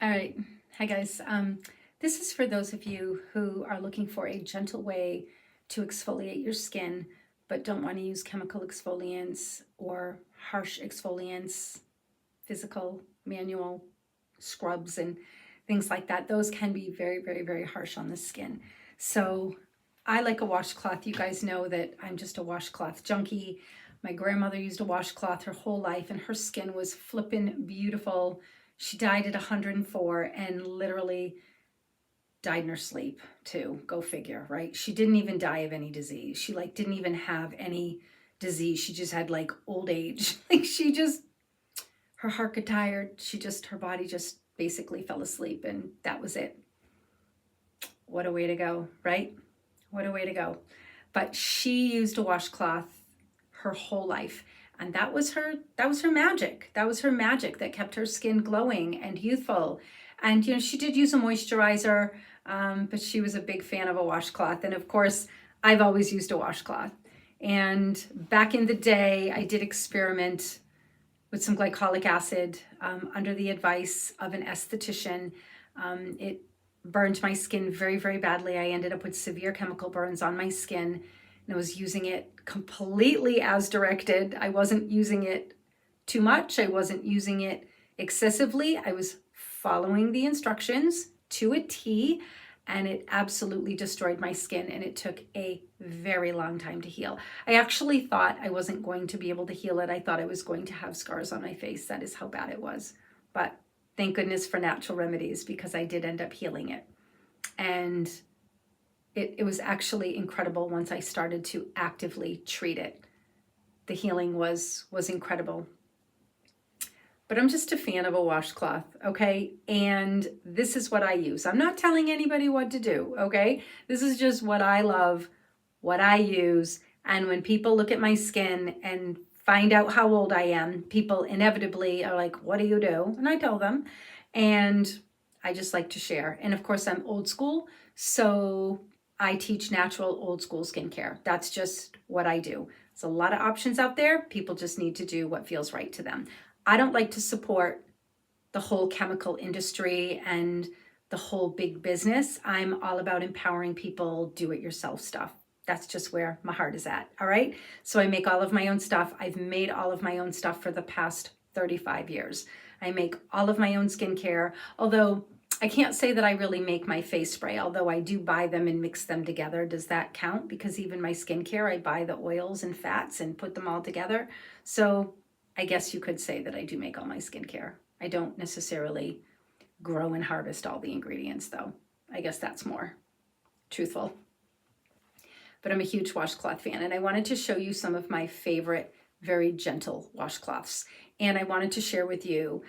All right. Hi, guys. This is for those of you who are looking for a gentle way to exfoliate your skin, but don't want to use chemical exfoliants or harsh exfoliants, physical, manual scrubs, and things like that. Those can be very, very, very harsh on the skin. So I like a washcloth. You guys know that I'm just a washcloth junkie. My grandmother used a washcloth her whole life, and her skin was flippin' beautiful. She died at 104 and literally died in her sleep too. Go figure, right? She didn't even die of any disease. She didn't even have any disease. She just had old age. Her heart got tired. Her body just basically fell asleep, and that was it. What a way to go, right? What a way to go. But she used a washcloth her whole life. And that was her magic. That was her magic that kept her skin glowing and youthful. And she did use a moisturizer, but she was a big fan of a washcloth. And of course, I've always used a washcloth. And back in the day, I did experiment with some glycolic acid under the advice of an esthetician. It burned my skin very, very badly. I ended up with severe chemical burns on my skin, and I was using it completely as directed. I wasn't using it too much. I wasn't using it excessively. I was following the instructions to a T, and it absolutely destroyed my skin, and it took a very long time to heal. I actually thought I wasn't going to be able to heal it. I thought I was going to have scars on my face. That is how bad it was. But thank goodness for natural remedies, because I did end up healing it. And it was actually incredible once I started to actively treat it. The healing was incredible. But I'm just a fan of a washcloth, okay? And this is what I use. I'm not telling anybody what to do, okay? This is just what I love, what I use. And when people look at my skin and find out how old I am, people inevitably are like, what do you do? And I tell them. And I just like to share. And of course, I'm old school, so I teach natural old school skincare. That's just what I do. There's a lot of options out there. People just need to do what feels right to them. I don't like to support the whole chemical industry and the whole big business. I'm all about empowering people, do-it-yourself stuff. That's just where my heart is at, all right? So I make all of my own stuff. I've made all of my own stuff for the past 35 years. I make all of my own skincare, although I can't say that I really make my face spray, although I do buy them and mix them together. Does that count? Because even my skincare, I buy the oils and fats and put them all together. So I guess you could say that I do make all my skincare. I don't necessarily grow and harvest all the ingredients, though. I guess that's more truthful. But I'm a huge washcloth fan, and I wanted to show you some of my favorite, very gentle washcloths. And I wanted to share with you,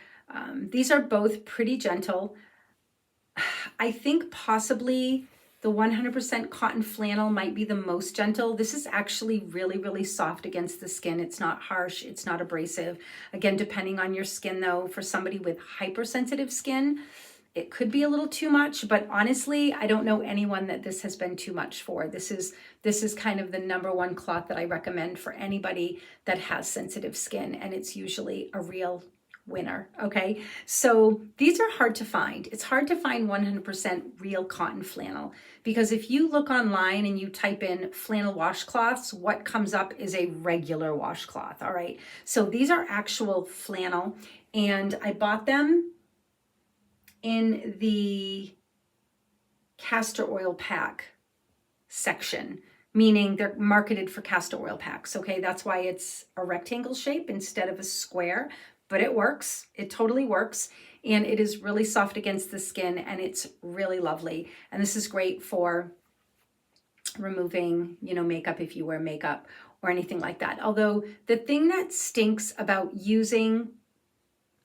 these are both pretty gentle. I think possibly the 100% cotton flannel might be the most gentle. This is actually really, really soft against the skin. It's not harsh, it's not abrasive. Again, depending on your skin though, for somebody with hypersensitive skin, it could be a little too much, but honestly, I don't know anyone that this has been too much for. This is kind of the number one cloth that I recommend for anybody that has sensitive skin, and it's usually a real winner, okay? So these are hard to find. It's hard to find 100% real cotton flannel, because if you look online and you type in flannel washcloths, what comes up is a regular washcloth, all right? So these are actual flannel, and I bought them in the castor oil pack section, meaning they're marketed for castor oil packs, okay? That's why it's a rectangle shape instead of a square, but it works. It totally works. And it is really soft against the skin, and it's really lovely. And this is great for removing, makeup if you wear makeup or anything like that. Although the thing that stinks about using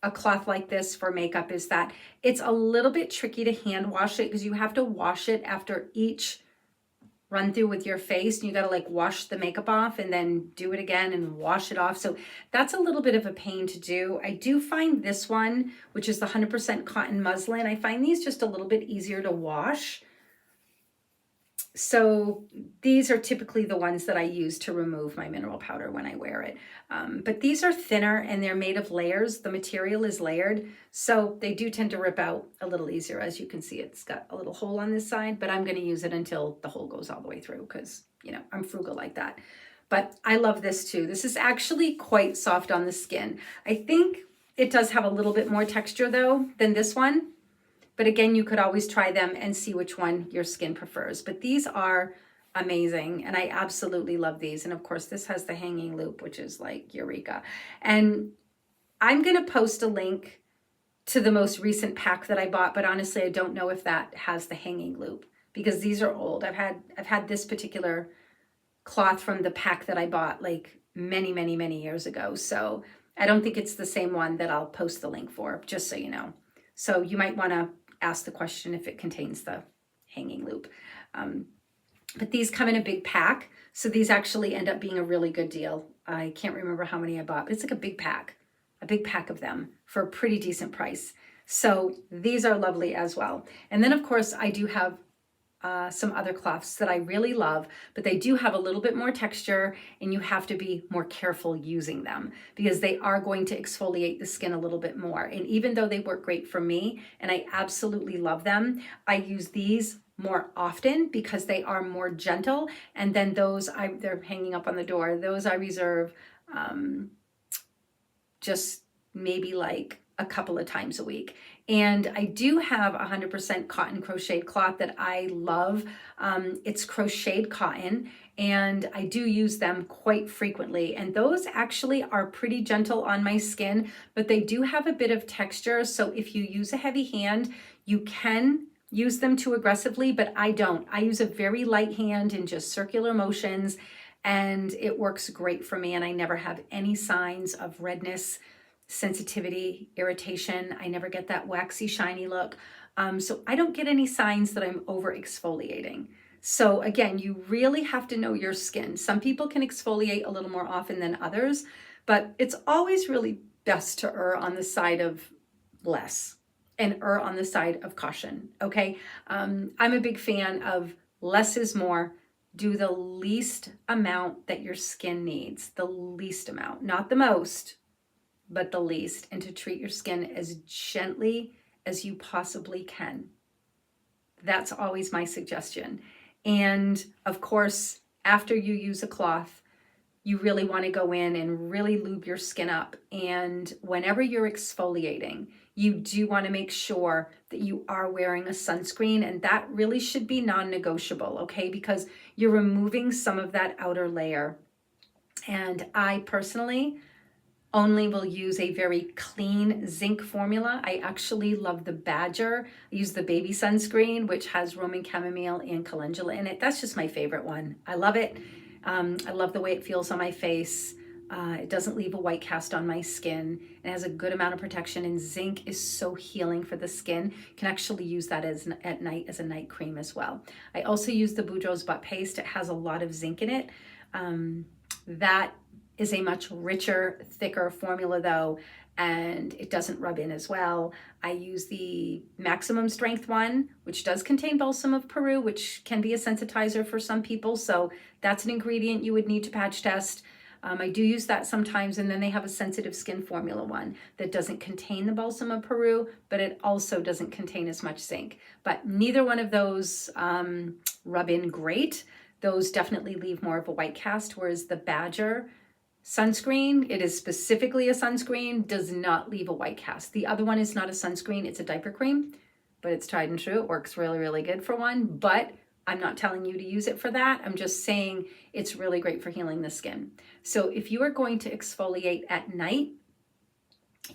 a cloth like this for makeup is that it's a little bit tricky to hand wash it, because you have to wash it after each run through with your face, and you got to wash the makeup off and then do it again and wash it off. So that's a little bit of a pain to do. I do find this one, which is the 100% cotton muslin, I find these just a little bit easier to wash. So these are typically the ones that I use to remove my mineral powder when I wear it. But these are thinner and they're made of layers. The material is layered, so they do tend to rip out a little easier. As you can see, it's got a little hole on this side, but I'm going to use it until the hole goes all the way through because, you know, I'm frugal like that. But I love this too. This is actually quite soft on the skin. I think it does have a little bit more texture though than this one. But again, you could always try them and see which one your skin prefers. But these are amazing, and I absolutely love these. And of course, this has the hanging loop, which is like eureka. And I'm going to post a link to the most recent pack that I bought, but honestly, I don't know if that has the hanging loop because these are old. I've had this particular cloth from the pack that I bought like many years ago. So I don't think it's the same one that I'll post the link for, just so you know. So you might want to ask the question if it contains the hanging loop. But these come in a big pack. So these actually end up being a really good deal. I can't remember how many I bought, but it's like a big pack of them for a pretty decent price. So these are lovely as well. And then of course I do have some other cloths that I really love, but they do have a little bit more texture and you have to be more careful using them because they are going to exfoliate the skin a little bit more. And even though they work great for me and I absolutely love them, I use these more often because they are more gentle. And then those, they're hanging up on the door, those I reserve just maybe like a couple of times a week. And I do have 100% cotton crocheted cloth that I love. It's crocheted cotton and I do use them quite frequently. And those actually are pretty gentle on my skin, but they do have a bit of texture. So if you use a heavy hand, you can use them too aggressively, but I don't. I use a very light hand in just circular motions and it works great for me. And I never have any signs of redness, sensitivity, irritation. I never get that waxy, shiny look. So I don't get any signs that I'm over exfoliating. So again, you really have to know your skin. Some people can exfoliate a little more often than others, but it's always really best to err on the side of less and err on the side of caution, okay? I'm a big fan of less is more. Do the least amount that your skin needs, the least amount, not the most, but the least, and to treat your skin as gently as you possibly can. That's always my suggestion. And of course, after you use a cloth, you really want to go in and really lube your skin up. And whenever you're exfoliating, you do want to make sure that you are wearing a sunscreen, and that really should be non-negotiable, okay? Because you're removing some of that outer layer. And I personally only will use a very clean zinc formula. I actually love the Badger. I use the baby sunscreen, which has Roman chamomile and calendula in it. That's just my favorite one. I love it. I love the way it feels on my face. It doesn't leave a white cast on my skin. It has a good amount of protection, and zinc is so healing for the skin. You can actually use that at night as a night cream as well. I also use the Boudreaux's butt paste. It has a lot of zinc in it. That is a much richer, thicker formula though, and it doesn't rub in as well. I use the maximum strength one, which does contain balsam of Peru, which can be a sensitizer for some people. So that's an ingredient you would need to patch test. I do use that sometimes, and then they have a sensitive skin formula one that doesn't contain the balsam of Peru, but it also doesn't contain as much zinc. But neither one of those rub in great. Those definitely leave more of a white cast, whereas the Badger sunscreen, it is specifically a sunscreen, does not leave a white cast. The other one is not a sunscreen, it's a diaper cream, but it's tried and true. It works really good for one, but I'm not telling you to use it for that. I'm just saying it's really great for healing the skin. So if you are going to exfoliate at night,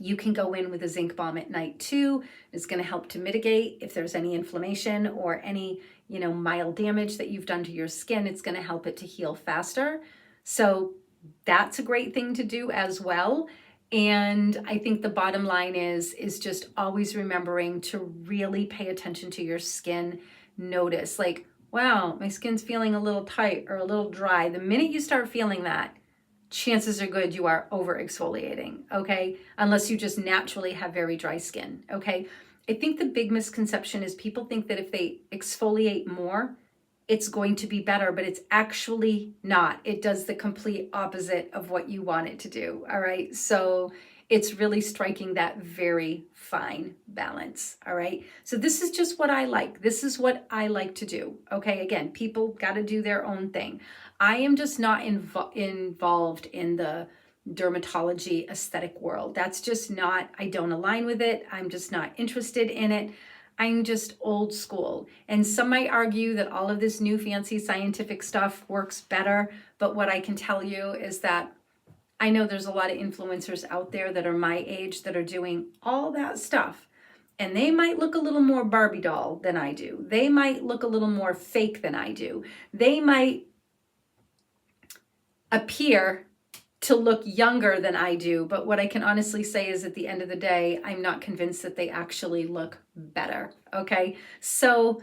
you can go in with a zinc balm at night too. It's going to help to mitigate if there's any inflammation or any, mild damage that you've done to your skin. It's going to help it to heal faster. So that's a great thing to do as well. And I think the bottom line is just always remembering to really pay attention to your skin. Notice like, wow, my skin's feeling a little tight or a little dry. The minute you start feeling that, chances are good you are over exfoliating, okay? Unless you just naturally have very dry skin, okay? I think the big misconception is people think that if they exfoliate more, it's going to be better, but it's actually not. It does the complete opposite of what you want it to do. All right. So it's really striking that very fine balance. All right. So this is just what I like. This is what I like to do. Okay. Again, people got to do their own thing. I am just not involved in the dermatology aesthetic world. That's just not, I don't align with it. I'm just not interested in it. I'm just old school. And some might argue that all of this new fancy scientific stuff works better. But what I can tell you is that I know there's a lot of influencers out there that are my age that are doing all that stuff. And they might look a little more Barbie doll than I do. They might look a little more fake than I do. They might appear to look younger than I do. But what I can honestly say is at the end of the day, I'm not convinced that they actually look better. Okay. So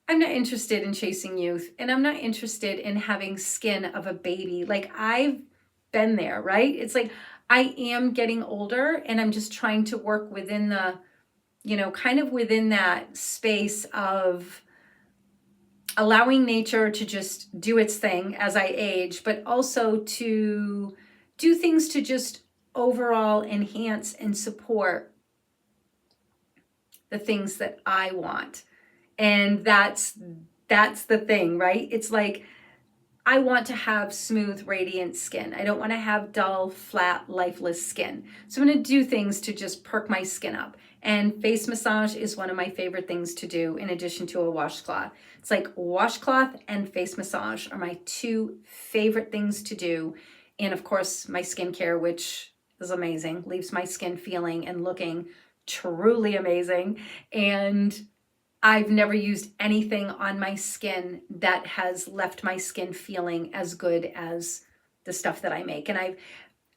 I'm not interested in chasing youth, and I'm not interested in having skin of a baby. Like, I've been there, right? It's like I am getting older, and I'm just trying to work within the, kind of within that space of allowing nature to just do its thing as I age, but also to do things to just overall enhance and support the things that I want. And that's the thing, right? It's like, I want to have smooth, radiant skin. I don't want to have dull, flat, lifeless skin. So I'm going to do things to just perk my skin up. And face massage is one of my favorite things to do in addition to a washcloth. It's like washcloth and face massage are my two favorite things to do. And of course, my skincare, which is amazing, leaves my skin feeling and looking truly amazing. And I've never used anything on my skin that has left my skin feeling as good as the stuff that I make. And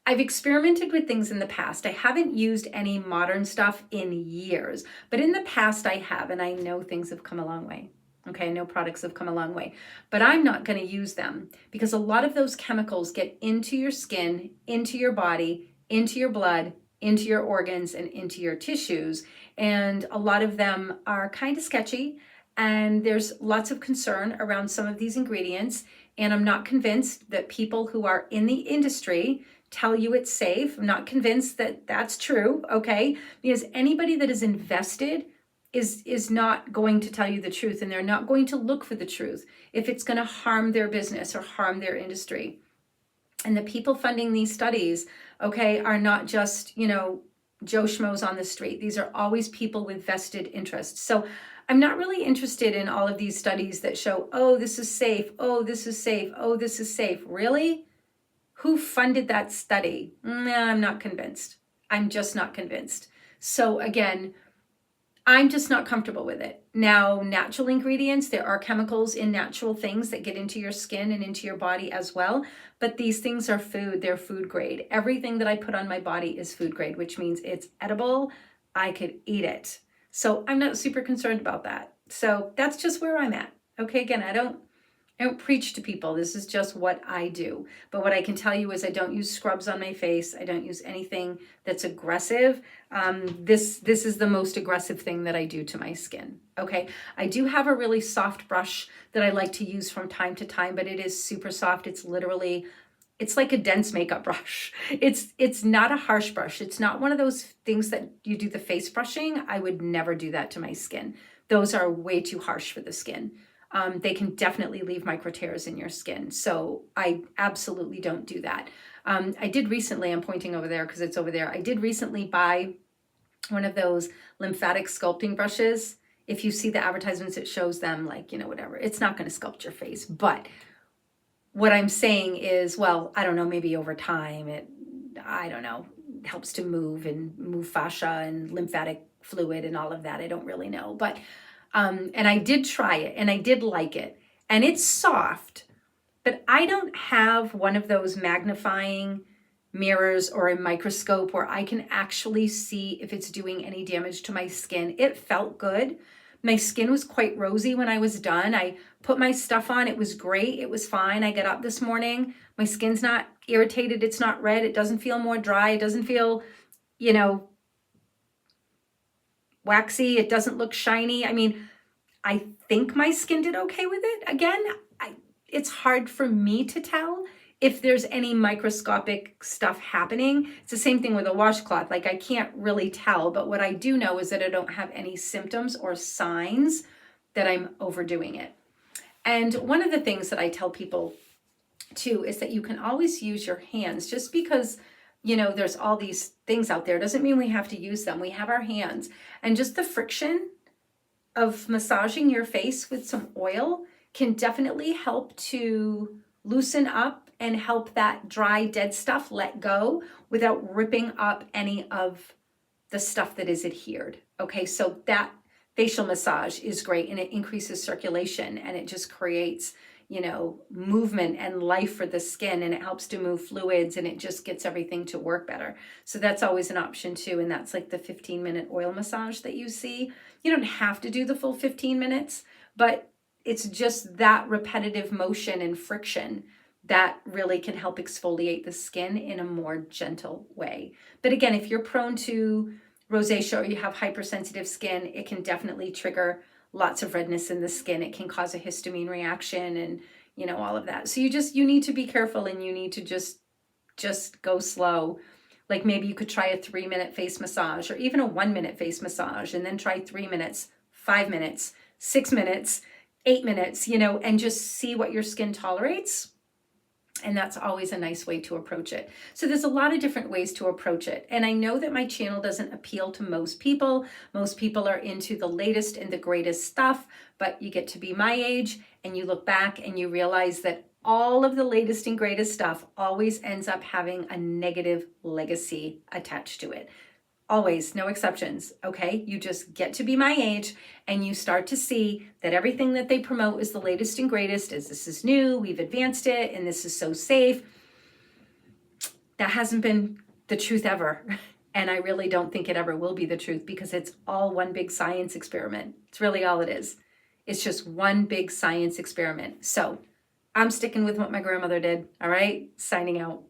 I've experimented with things in the past. I haven't used any modern stuff in years, but in the past I have, and I know things have come a long way. Okay, I know products have come a long way, but I'm not going to use them because a lot of those chemicals get into your skin, into your body, into your blood, into your organs, and into your tissues. And a lot of them are kind of sketchy, and there's lots of concern around some of these ingredients. And I'm not convinced that people who are in the industry tell you it's safe. I'm not convinced that that's true, okay? Because anybody that is invested is not going to tell you the truth, and they're not going to look for the truth if it's going to harm their business or harm their industry. And the people funding these studies, okay, are not just, Joe Schmoes on the street. These are always people with vested interests. So I'm not really interested in all of these studies that show, oh, this is safe. Oh, this is safe. Oh, this is safe. Really? Who funded that study? Nah, I'm not convinced. I'm just not convinced. So again, I'm just not comfortable with it. Now, natural ingredients, there are chemicals in natural things that get into your skin and into your body as well. But these things are food. They're food grade. Everything that I put on my body is food grade, which means it's edible. I could eat it. So I'm not super concerned about that. So that's just where I'm at. Okay, again, I don't preach to people. This is just what I do. But what I can tell you is I don't use scrubs on my face. I don't use anything that's aggressive. This is the most aggressive thing that I do to my skin. Okay, I do have a really soft brush that I like to use from time to time, but it is super soft. It's like a dense makeup brush. It's not a harsh brush. It's not one of those things that you do the face brushing. I would never do that to my skin. Those are way too harsh for the skin. They can definitely leave micro tears in your skin. So I absolutely don't do that. I did recently, I'm pointing over there because it's over there. I did recently buy one of those lymphatic sculpting brushes. If you see the advertisements, it shows them like, whatever. It's not going to sculpt your face. But what I'm saying is, well, I don't know, maybe over time, I don't know, helps to move fascia and lymphatic fluid and all of that. I don't really know. But and I did try it and I did like it, and it's soft, but I don't have one of those magnifying mirrors or a microscope where I can actually see if it's doing any damage to my skin. It felt good. My skin was quite rosy when I was done. I put my stuff on. It was great. It was fine. I got up this morning. My skin's not irritated. It's not red. It doesn't feel more dry. It doesn't feel, waxy. It doesn't look shiny. I mean, I think my skin did okay with it. Again, it's hard for me to tell if there's any microscopic stuff happening. It's the same thing with a washcloth. Like I can't really tell, but what I do know is that I don't have any symptoms or signs that I'm overdoing it. And one of the things that I tell people too is that you can always use your hands. Just because, you know, there's all these things out there doesn't mean we have to use them. We have our hands, and just the friction of massaging your face with some oil can definitely help to loosen up and help that dry, dead stuff let go without ripping up any of the stuff that is adhered. Okay, so that facial massage is great, and it increases circulation, and it just creates, you know, movement and life for the skin, and it helps to move fluids, and it just gets everything to work better. So that's always an option too, and that's like the 15-minute oil massage that you see. You don't have to do the full 15 minutes, but it's just that repetitive motion and friction that really can help exfoliate the skin in a more gentle way. But again, if you're prone to rosacea or you have hypersensitive skin, it can definitely trigger lots of redness in the skin. It can cause a histamine reaction and, you know, all of that. So you need to be careful, and you need to just go slow. Like maybe you could try a 3-minute face massage, or even a 1-minute face massage, and then try 3 minutes, 5 minutes, 6 minutes, 8 minutes, you know, and just see what your skin tolerates. And that's always a nice way to approach it. So there's a lot of different ways to approach it. And I know that my channel doesn't appeal to most people. Most people are into the latest and the greatest stuff, but you get to be my age and you look back and you realize that all of the latest and greatest stuff always ends up having a negative legacy attached to it. Always, no exceptions, okay? You just get to be my age and you start to see that everything that they promote is the latest and greatest, as this is new, we've advanced it, and this is so safe. That hasn't been the truth ever. And I really don't think it ever will be the truth, because it's all one big science experiment. It's really all it is. It's just one big science experiment. So I'm sticking with what my grandmother did, all right? Signing out.